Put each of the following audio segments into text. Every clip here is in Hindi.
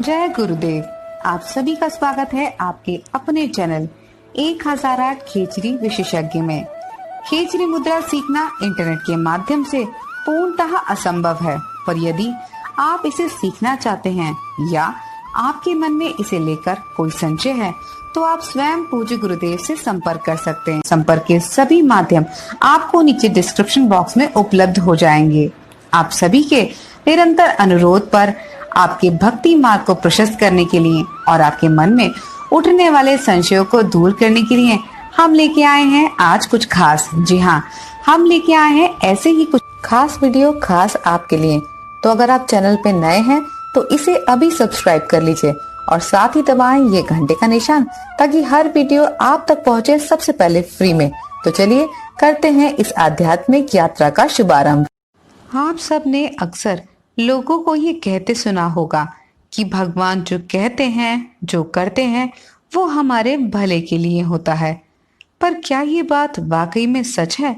जय गुरुदेव। आप सभी का स्वागत है आपके अपने चैनल 1008 खेचरी विशेषज्ञ में। खेचरी मुद्रा सीखना इंटरनेट के माध्यम से पूर्णतः असंभव है, पर यदि आप इसे सीखना चाहते हैं या आपके मन में इसे लेकर कोई संशय है तो आप स्वयं पूज्य गुरुदेव से संपर्क कर सकते हैं। संपर्क के सभी माध्यम आपको नीचे डिस्क्रिप्शन बॉक्स में उपलब्ध हो जाएंगे। आप सभी के निरंतर अनुरोध पर आपके भक्ति मार्ग को प्रशस्त करने के लिए और आपके मन में उठने वाले संशयों को दूर करने के लिए हम लेके आए हैं आज कुछ खास। जी हाँ, हम लेके आए हैं ऐसे ही कुछ खास वीडियो खास आपके लिए। तो अगर आप चैनल पे नए हैं तो इसे अभी सब्सक्राइब कर लीजिए और साथ ही दबाएं ये घंटे का निशान ताकि हर वीडियो आप तक पहुंचे सबसे पहले फ्री में। तो चलिए करते हैं इस आध्यात्मिक यात्रा का शुभारंभ। आप सब ने अक्सर लोगों को ये कहते सुना होगा कि भगवान जो कहते हैं, जो करते हैं, वो हमारे भले के लिए होता है। पर क्या ये बात वाकई में सच है?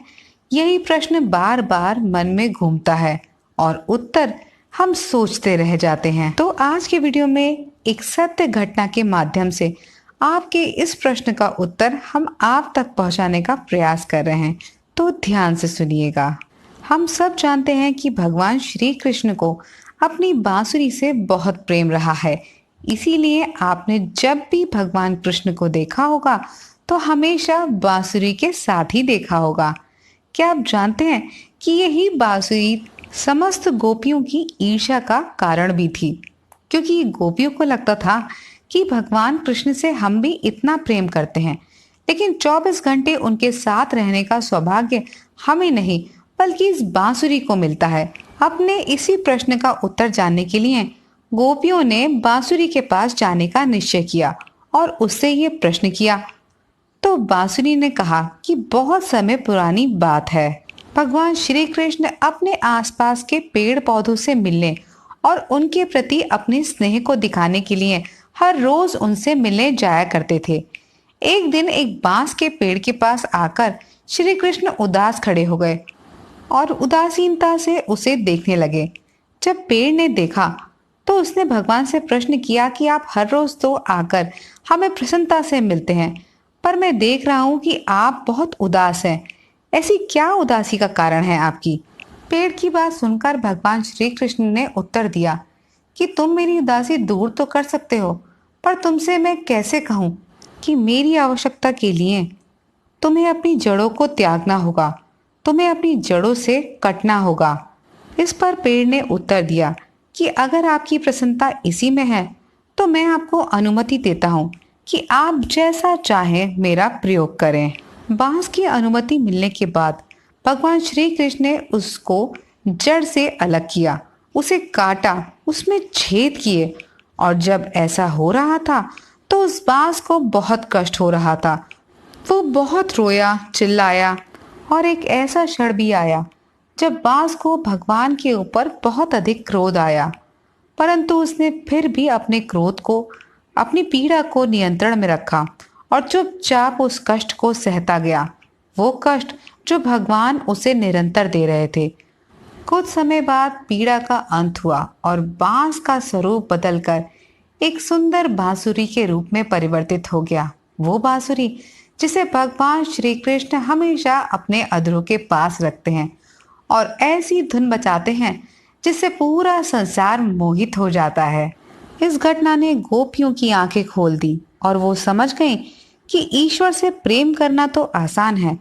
यही प्रश्न बार बार मन में घूमता है और उत्तर हम सोचते रह जाते हैं। तो आज के वीडियो में एक सत्य घटना के माध्यम से आपके इस प्रश्न का उत्तर हम आप तक पहुंचाने का प्रयास कर रहे हैं। तो ध्यान से सुनिएगा। हम सब जानते हैं कि भगवान श्री कृष्ण को अपनी बांसुरी से बहुत प्रेम रहा है। इसीलिए आपने जब भी भगवान कृष्ण को देखा होगा तो हमेशा बांसुरी के साथ ही देखा होगा। क्या आप जानते हैं कि यही बांसुरी समस्त गोपियों की ईर्ष्या का कारण भी थी, क्योंकि गोपियों को लगता था कि भगवान कृष्ण से हम भी इतना प्रेम करते हैं, लेकिन 24 घंटे उनके साथ रहने का सौभाग्य हमें नहीं बल्कि इस बांसुरी को मिलता है। अपने इसी प्रश्न का उत्तर जानने के लिए गोपियों ने बांसुरी के पास जाने का निश्चय किया और उससे ये प्रश्न किया। तो बांसुरी ने कहा कि बहुत समय पुरानी बात है, भगवान श्री कृष्ण अपने आसपास के पेड़ पौधों से मिलने और उनके प्रति अपने स्नेह को दिखाने के लिए हर रोज उनसे मिलने जाया करते थे। एक दिन एक बांस के पेड़ के पास आकर श्री कृष्ण उदास खड़े हो गए और उदासीनता से उसे देखने लगे। जब पेड़ ने देखा तो उसने भगवान से प्रश्न किया कि आप हर रोज तो आकर हमें प्रसन्नता से मिलते हैं, पर मैं देख रहा हूँ कि आप बहुत उदास हैं। ऐसी क्या उदासी का कारण है आपकी? पेड़ की बात सुनकर भगवान श्री कृष्ण ने उत्तर दिया कि तुम मेरी उदासी दूर तो कर सकते हो, पर तुमसे मैं कैसे कहूँ कि मेरी आवश्यकता के लिए तुम्हें अपनी जड़ों को त्यागना होगा, तुम्हें अपनी जड़ों से कटना होगा। इस पर पेड़ ने उत्तर दिया कि अगर आपकी प्रसन्नता इसी में है तो मैं आपको अनुमति देता हूँ कि आप जैसा चाहें मेरा प्रयोग करें। बांस की अनुमति मिलने के बाद भगवान श्री कृष्ण ने उसको जड़ से अलग किया, उसे काटा, उसमें छेद किए। और जब ऐसा हो रहा था तो उस बांस को बहुत कष्ट हो रहा था। वो बहुत रोया, चिल्लाया और एक ऐसा क्षण भी आया जब बांस को भगवान के ऊपर बहुत अधिक क्रोध आया, परंतु उसने फिर भी अपने क्रोध को, अपनी पीड़ा को नियंत्रण में रखा और चुपचाप उस कष्ट को सहता गया, वो कष्ट जो भगवान उसे निरंतर दे रहे थे। कुछ समय बाद पीड़ा का अंत हुआ और बांस का स्वरूप बदलकर एक सुंदर बांसुरी के रूप में परिवर्तित हो गया। वो बांसुरी जिसे भगवान श्री कृष्ण हमेशा अपने अधरों के पास रखते हैं और ऐसी धुन बजाते हैं जिससे पूरा संसार मोहित हो जाता है। इस घटना ने गोपियों की आंखें खोल दी और वो समझ गईं कि ईश्वर से प्रेम करना तो आसान है,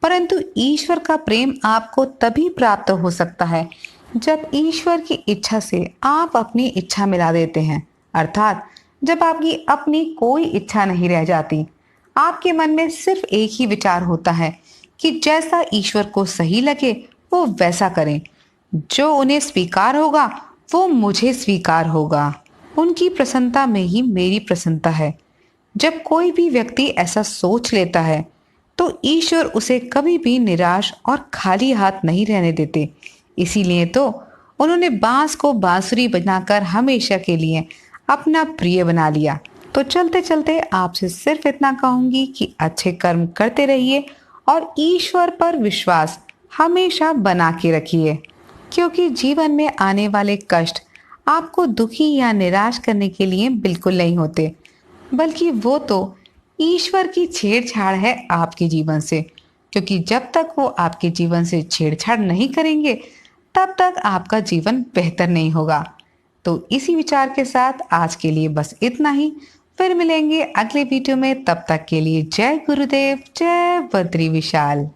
परंतु ईश्वर का प्रेम आपको तभी प्राप्त हो सकता है जब ईश्वर की इच्छा से आप अपनी इच्छा मिला देते हैं, अर्थात जब आपकी अपनी कोई इच्छा नहीं रह जाती। आपके मन में सिर्फ एक ही विचार होता है कि जैसा ईश्वर को सही लगे वो वैसा करें, जो उन्हें स्वीकार होगा वो मुझे स्वीकार होगा, उनकी प्रसन्नता में ही मेरी प्रसन्नता है। जब कोई भी व्यक्ति ऐसा सोच लेता है तो ईश्वर उसे कभी भी निराश और खाली हाथ नहीं रहने देते। इसीलिए तो उन्होंने बांस को बांसुरी बनाकर हमेशा के लिए अपना प्रिय बना लिया। तो चलते चलते आपसे सिर्फ इतना कहूंगी कि अच्छे कर्म करते रहिए और ईश्वर पर विश्वास हमेशा बना के रखिए, क्योंकि जीवन में आने वाले कष्ट आपको दुखी या निराश करने के लिए बिल्कुल नहीं होते, बल्कि वो तो ईश्वर की छेड़छाड़ है आपके जीवन से। क्योंकि जब तक वो आपके जीवन से छेड़छाड़ नहीं करेंगे, तब तक आपका जीवन बेहतर नहीं होगा। तो इसी विचार के साथ आज के लिए बस इतना ही। फिर मिलेंगे अगले वीडियो में। तब तक के लिए जय गुरुदेव, जय बद्री विशाल।